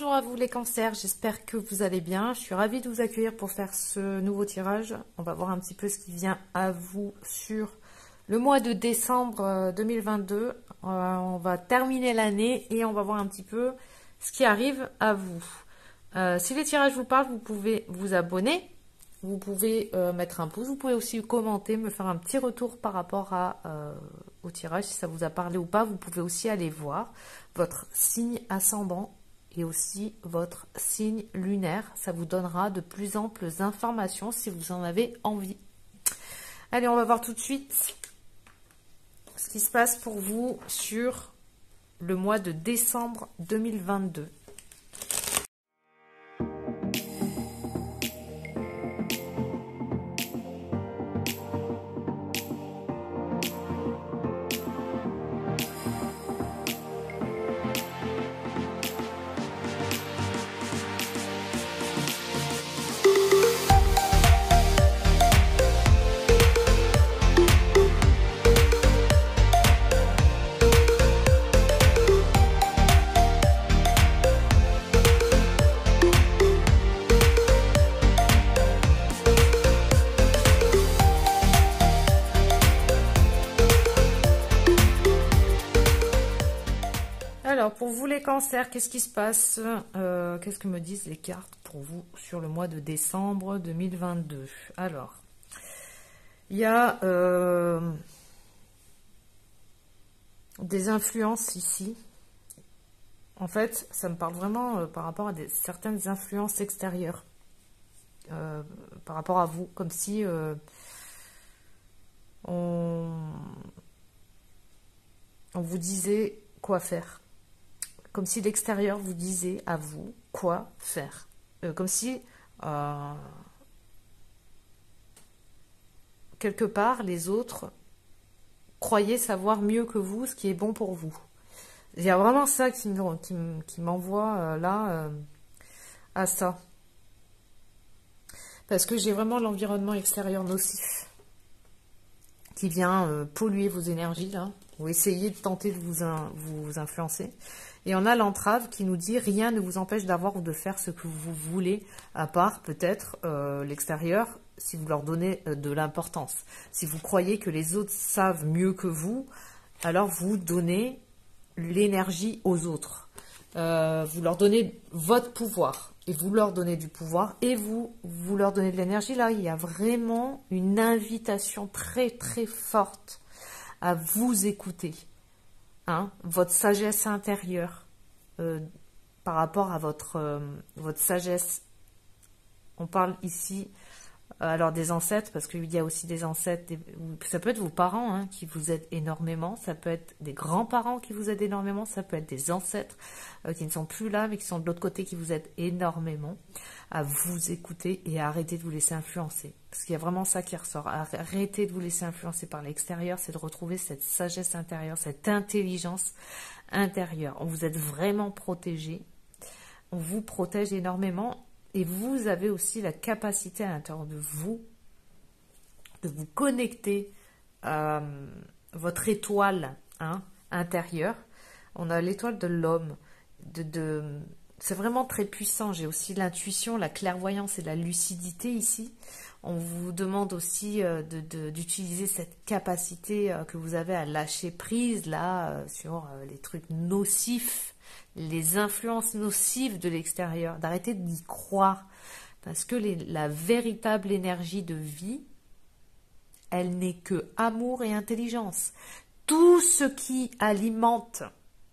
Bonjour à vous les cancers, j'espère que vous allez bien. Je suis ravie de vous accueillir pour faire ce nouveau tirage. On va voir un petit peu ce qui vient à vous sur le mois de décembre 2022. On va terminer l'année et on va voir un petit peu ce qui arrive à vous. Si les tirages vous parlent, vous pouvez vous abonner. Vous pouvez mettre un pouce, vous pouvez aussi commenter, me faire un petit retour par rapport au tirage, si ça vous a parlé ou pas. Vous pouvez aussi aller voir votre signe ascendant et aussi votre signe lunaire. Ça vous donnera de plus amples informations si vous en avez envie. Allez, on va voir tout de suite ce qui se passe pour vous sur le mois de décembre 2022. Alors, pour vous les cancers, qu'est-ce qui se passe? Qu'est-ce que me disent les cartes pour vous sur le mois de décembre 2022? Alors, il y a des influences ici. En fait, ça me parle vraiment par rapport à certaines influences extérieures. Par rapport à vous, comme si on vous disait quoi faire. Comme si l'extérieur vous disait à vous quoi faire. Comme si, quelque part, les autres croyaient savoir mieux que vous ce qui est bon pour vous. Il y a vraiment ça qui m'envoie là à ça. Parce que j'ai vraiment l'environnement extérieur nocif qui vient polluer vos énergies, là, ou essayer de tenter de vous influencer. Et on a l'entrave qui nous dit « Rien ne vous empêche d'avoir ou de faire ce que vous voulez, à part peut-être l'extérieur, si vous leur donnez de l'importance. Si vous croyez que les autres savent mieux que vous, alors vous donnez l'énergie aux autres. Vous leur donnez votre pouvoir, et vous leur donnez du pouvoir, et vous leur donnez de l'énergie. Là, il y a vraiment une invitation très très forte à vous écouter. Hein, votre sagesse intérieure par rapport à votre sagesse. On parle ici alors des ancêtres, parce qu'il y a aussi des ancêtres, ça peut être vos parents hein, qui vous aident énormément, ça peut être des grands-parents qui vous aident énormément, ça peut être des ancêtres qui ne sont plus là mais qui sont de l'autre côté, qui vous aident énormément à vous écouter et à arrêter de vous laisser influencer, parce qu'il y a vraiment ça qui ressort. Arrêtez de vous laisser influencer par l'extérieur, c'est de retrouver cette sagesse intérieure, cette intelligence intérieure. On vous êtes vraiment protégé, on vous protège énormément. Et vous avez aussi la capacité à l'intérieur de vous connecter à votre étoile hein, intérieure. On a l'étoile de l'homme. C'est vraiment très puissant. J'ai aussi l'intuition, la clairvoyance et la lucidité ici. On vous demande aussi d'utiliser cette capacité que vous avez à lâcher prise là sur les trucs nocifs, les influences nocives de l'extérieur, d'arrêter d'y croire, parce que la véritable énergie de vie, elle n'est que amour et intelligence. Tout ce qui alimente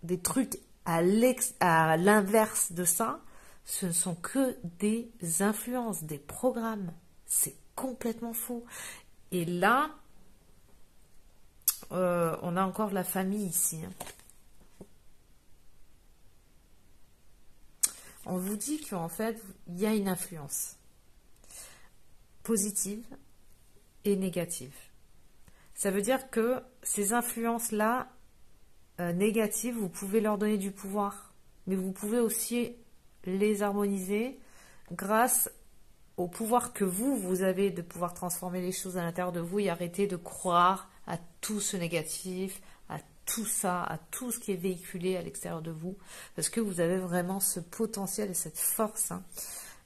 des trucs à l'inverse de ça, ce ne sont que des influences, des programmes. C'est complètement faux. Et là, on a encore la famille ici. Hein. On vous dit qu'en fait, il y a une influence positive et négative. Ça veut dire que ces influences-là, négatives, vous pouvez leur donner du pouvoir, mais vous pouvez aussi les harmoniser grâce au pouvoir que vous avez de pouvoir transformer les choses à l'intérieur de vous et arrêter de croire à tout ce négatif, à tout ça, à tout ce qui est véhiculé à l'extérieur de vous, parce que vous avez vraiment ce potentiel et cette force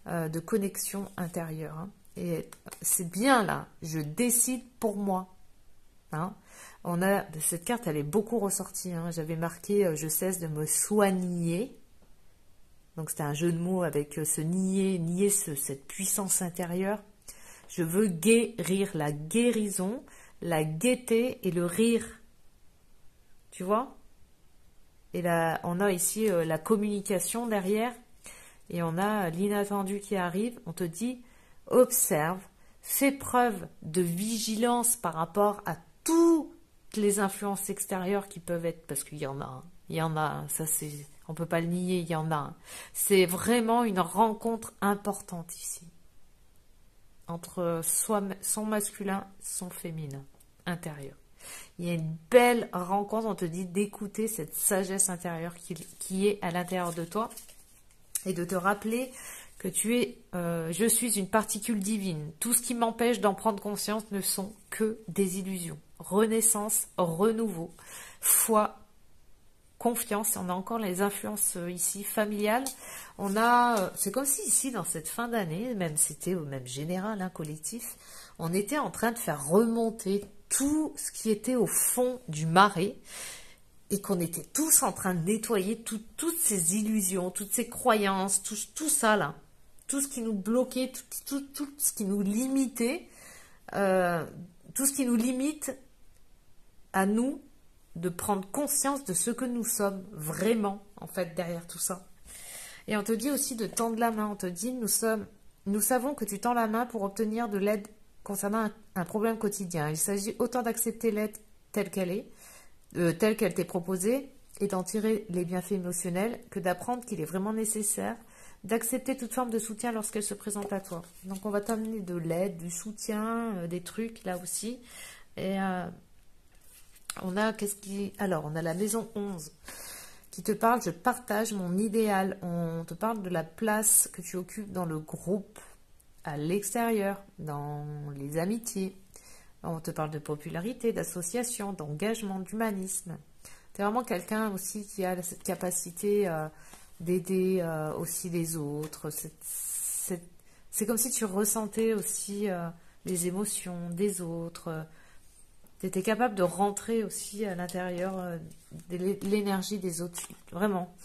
de connexion intérieure. Hein. Et c'est bien là, je décide pour moi. Hein. Cette carte, elle est beaucoup ressortie. Hein. J'avais marqué, je cesse de me soigner. Donc c'était un jeu de mots avec ce nier cette puissance intérieure. Je veux guérir, la guérison, la gaieté et le rire. Tu vois? Et là, on a ici la communication derrière. Et on a l'inattendu qui arrive. On te dit, observe, fais preuve de vigilance par rapport à toutes les influences extérieures qui peuvent être, parce qu'il y en a, hein. Il y en a, hein. Ça c'est, on peut pas le nier, il y en a. Hein. C'est vraiment une rencontre importante ici. Entre son masculin, son féminin, intérieur. Il y a une belle rencontre, on te dit d'écouter cette sagesse intérieure qui est à l'intérieur de toi et de te rappeler que je suis une particule divine. Tout ce qui m'empêche d'en prendre conscience ne sont que des illusions. Renaissance, renouveau, foi, confiance. On a encore les influences ici familiales. C'est comme si ici, dans cette fin d'année, même c'était au même général, hein, collectif, on était en train de faire remonter tout ce qui était au fond du marais et qu'on était tous en train de nettoyer toutes ces illusions, toutes ces croyances, tout ça là, tout ce qui nous bloquait, tout ce qui nous limitait, tout ce qui nous limite à nous de prendre conscience de ce que nous sommes vraiment en fait derrière tout ça. Et on te dit aussi de tendre la main, on te dit nous savons que tu tends la main pour obtenir de l'aide concernant un problème quotidien. Il s'agit autant d'accepter l'aide telle qu'elle est, telle qu'elle t'est proposée, et d'en tirer les bienfaits émotionnels, que d'apprendre qu'il est vraiment nécessaire d'accepter toute forme de soutien lorsqu'elle se présente à toi. Donc on va t'amener de l'aide, du soutien, des trucs là aussi. Et on a la maison 11 qui te parle, je partage mon idéal. On te parle de la place que tu occupes dans le groupe, à l'extérieur, dans les amitiés. On te parle de popularité, d'association, d'engagement, d'humanisme. Tu es vraiment quelqu'un aussi qui a cette capacité d'aider aussi les autres. C'est comme si tu ressentais aussi les émotions des autres. Tu étais capable de rentrer aussi à l'intérieur de l'énergie des autres. Vraiment.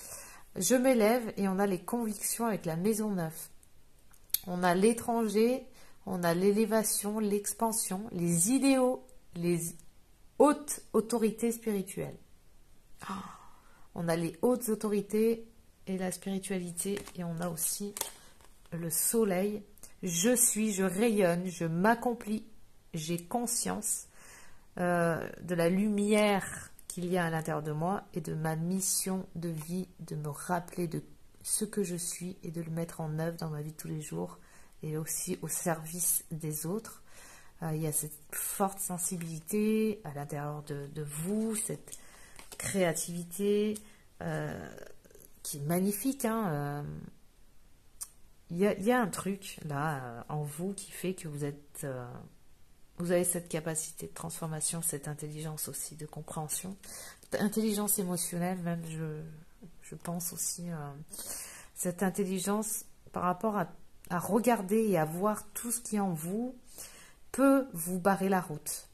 Je m'élève et on a les convictions avec la maison 9. On a l'étranger, on a l'élévation, l'expansion, les idéaux, les hautes autorités spirituelles. On a les hautes autorités et la spiritualité, et on a aussi le soleil. Je suis, je rayonne, je m'accomplis, j'ai conscience de la lumière qu'il y a à l'intérieur de moi et de ma mission de vie, de me rappeler de ce que je suis et de le mettre en œuvre dans ma vie de tous les jours et aussi au service des autres. Il y a cette forte sensibilité à l'intérieur de vous, cette créativité qui est magnifique. Hein, il y a un truc là en vous qui fait que vous avez cette capacité de transformation, cette intelligence aussi de compréhension, intelligence émotionnelle même, je pense aussi, cette intelligence par rapport à regarder et à voir tout ce qui est en vous peut vous barrer la route,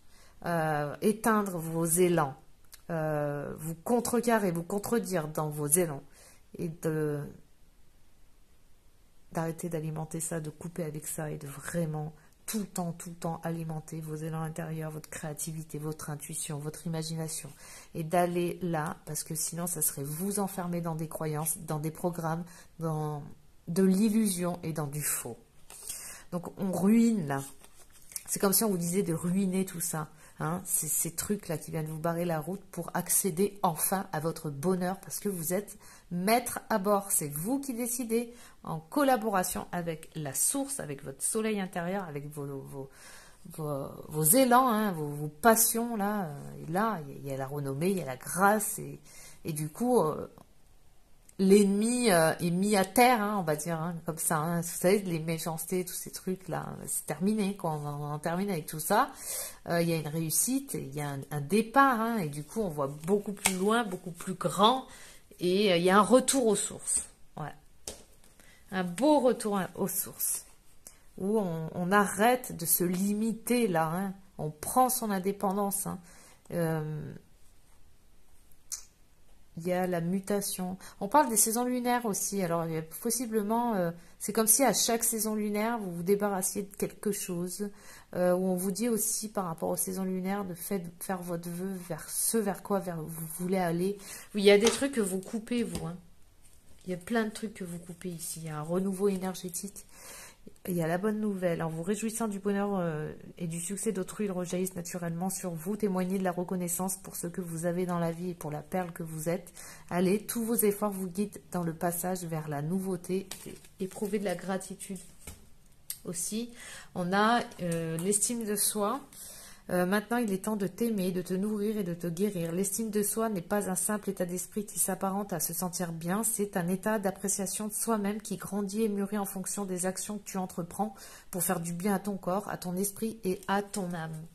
éteindre vos élans, vous contrecarrer, vous contredire dans vos élans et d'arrêter d'alimenter ça, de couper avec ça et de vraiment tout le temps alimenter vos élans intérieurs, votre créativité, votre intuition, votre imagination et d'aller là, parce que sinon ça serait vous enfermer dans des croyances, dans des programmes, dans de l'illusion et dans du faux. Donc on ruine là. C'est comme si on vous disait de ruiner tout ça. Hein, c'est ces trucs-là qui viennent vous barrer la route pour accéder enfin à votre bonheur parce que vous êtes maître à bord. C'est vous qui décidez en collaboration avec la source, avec votre soleil intérieur, avec vos élans, hein, vos passions. Là, il y a la renommée, il y a la grâce et du coup, l'ennemi est mis à terre, hein, on va dire, hein, comme ça. Hein. Vous savez, les méchancetés, tous ces trucs-là, c'est terminé, quoi. On en termine avec tout ça. Il y a une réussite, il y a un départ, hein, et du coup, on voit beaucoup plus loin, beaucoup plus grand, et il y a un retour aux sources. Ouais. Un beau retour aux sources, où on arrête de se limiter, là. Hein. On prend son indépendance, hein. Il y a la mutation. On parle des saisons lunaires aussi. Alors, possiblement, c'est comme si à chaque saison lunaire, vous vous débarrassiez de quelque chose. Où on vous dit aussi, par rapport aux saisons lunaires, de faire votre vœu vers ce vers quoi vous voulez aller. Oui, il y a des trucs que vous coupez, vous. Hein. Il y a plein de trucs que vous coupez ici. Il y a un renouveau énergétique. Il y a la bonne nouvelle. En vous réjouissant du bonheur et du succès d'autrui, ils rejaillissent naturellement sur vous. Témoignez de la reconnaissance pour ce que vous avez dans la vie et pour la perle que vous êtes. Allez, tous vos efforts vous guident dans le passage vers la nouveauté. Éprouvez de la gratitude aussi. On a l'estime de soi. Maintenant, il est temps de t'aimer, de te nourrir et de te guérir. L'estime de soi n'est pas un simple état d'esprit qui s'apparente à se sentir bien, c'est un état d'appréciation de soi-même qui grandit et mûrit en fonction des actions que tu entreprends pour faire du bien à ton corps, à ton esprit et à ton âme.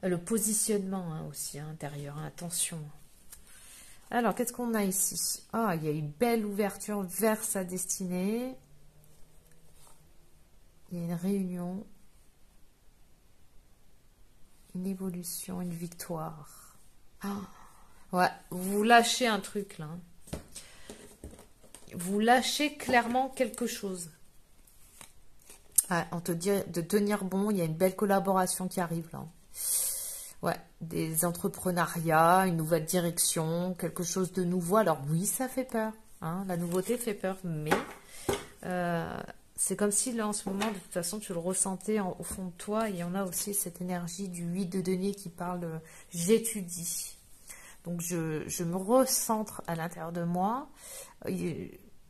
Le positionnement hein, aussi hein, intérieur, hein, attention. Alors, qu'est-ce qu'on a ici? Ah, il y a une belle ouverture vers sa destinée. Il y a une réunion. Une évolution, une victoire. Ah, ouais, vous lâchez un truc là. Vous lâchez clairement quelque chose. Ah, on te dit de tenir bon, il y a une belle collaboration qui arrive là. Ouais, des entrepreneuriats, une nouvelle direction, quelque chose de nouveau. Alors oui, ça fait peur. Hein, la nouveauté fait peur, mais c'est comme si là en ce moment, de toute façon, tu le ressentais au fond de toi. Et il y en a aussi cette énergie du 8 de denier qui parle j'étudie. Donc je me recentre à l'intérieur de moi. Il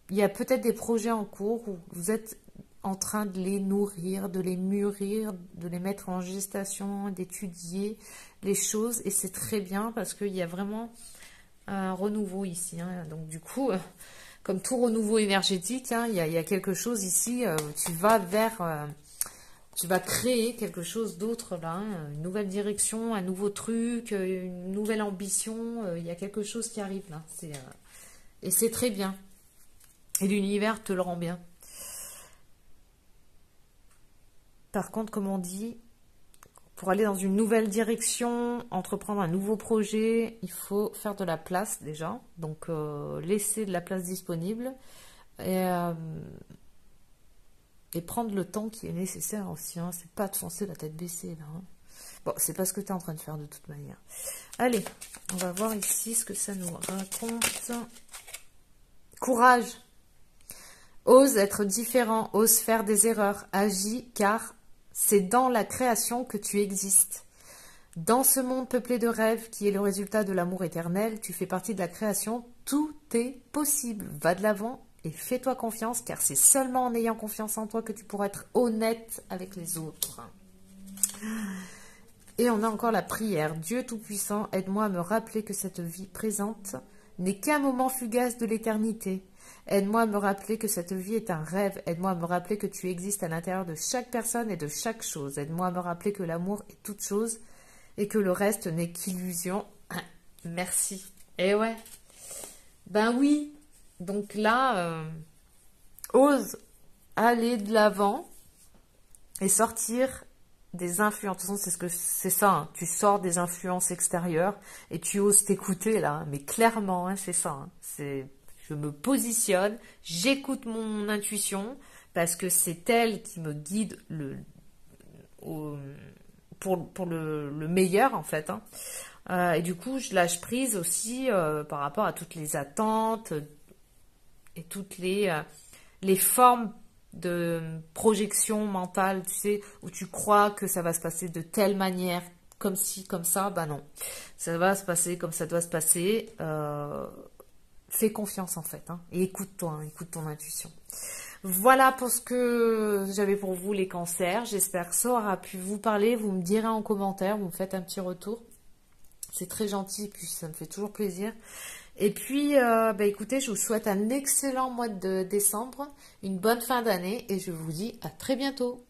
y a peut-être des projets en cours où vous êtes en train de les nourrir, de les mûrir, de les mettre en gestation, d'étudier les choses. Et c'est très bien parce qu'il y a vraiment un renouveau ici. Hein. Donc du coup... Comme tout renouveau énergétique, hein, il y a quelque chose ici, tu vas créer quelque chose d'autre là, hein, une nouvelle direction, un nouveau truc, une nouvelle ambition, il y a quelque chose qui arrive là. Et c'est très bien. Et l'univers te le rend bien. Par contre, comme on dit, pour aller dans une nouvelle direction, entreprendre un nouveau projet, il faut faire de la place déjà. Donc, laisser de la place disponible et prendre le temps qui est nécessaire aussi. Hein. C'est pas de foncer la tête baissée là. Hein. Bon, c'est pas ce que tu es en train de faire de toute manière. Allez, on va voir ici ce que ça nous raconte. Courage. Ose être différent, ose faire des erreurs, agis car... c'est dans la création que tu existes. Dans ce monde peuplé de rêves qui est le résultat de l'amour éternel, tu fais partie de la création, tout est possible. Va de l'avant et fais-toi confiance, car c'est seulement en ayant confiance en toi que tu pourras être honnête avec les autres. Et on a encore la prière. Dieu Tout-Puissant, aide-moi à me rappeler que cette vie présente n'est qu'un moment fugace de l'éternité. Aide-moi à me rappeler que cette vie est un rêve. Aide-moi à me rappeler que tu existes à l'intérieur de chaque personne et de chaque chose. Aide-moi à me rappeler que l'amour est toute chose et que le reste n'est qu'illusion. Merci. Eh ouais. Ben oui. Donc là, ose aller de l'avant et sortir des influences. De toute façon, c'est ça. Hein. Tu sors des influences extérieures et tu oses t'écouter là. Mais clairement, hein, c'est ça. Hein. Je me positionne, j'écoute mon intuition parce que c'est elle qui me guide pour le meilleur en fait. Hein. Et du coup, je lâche prise aussi par rapport à toutes les attentes et toutes les formes de projection mentale, tu sais, où tu crois que ça va se passer de telle manière, comme ci, comme ça. Bah non, ça va se passer comme ça doit se passer. Fais confiance en fait, hein, et écoute-toi, hein, écoute ton intuition. Voilà pour ce que j'avais pour vous les cancers. J'espère que ça aura pu vous parler. Vous me direz en commentaire, vous me faites un petit retour. C'est très gentil, puis ça me fait toujours plaisir. Et puis, écoutez, je vous souhaite un excellent mois de décembre, une bonne fin d'année et je vous dis à très bientôt.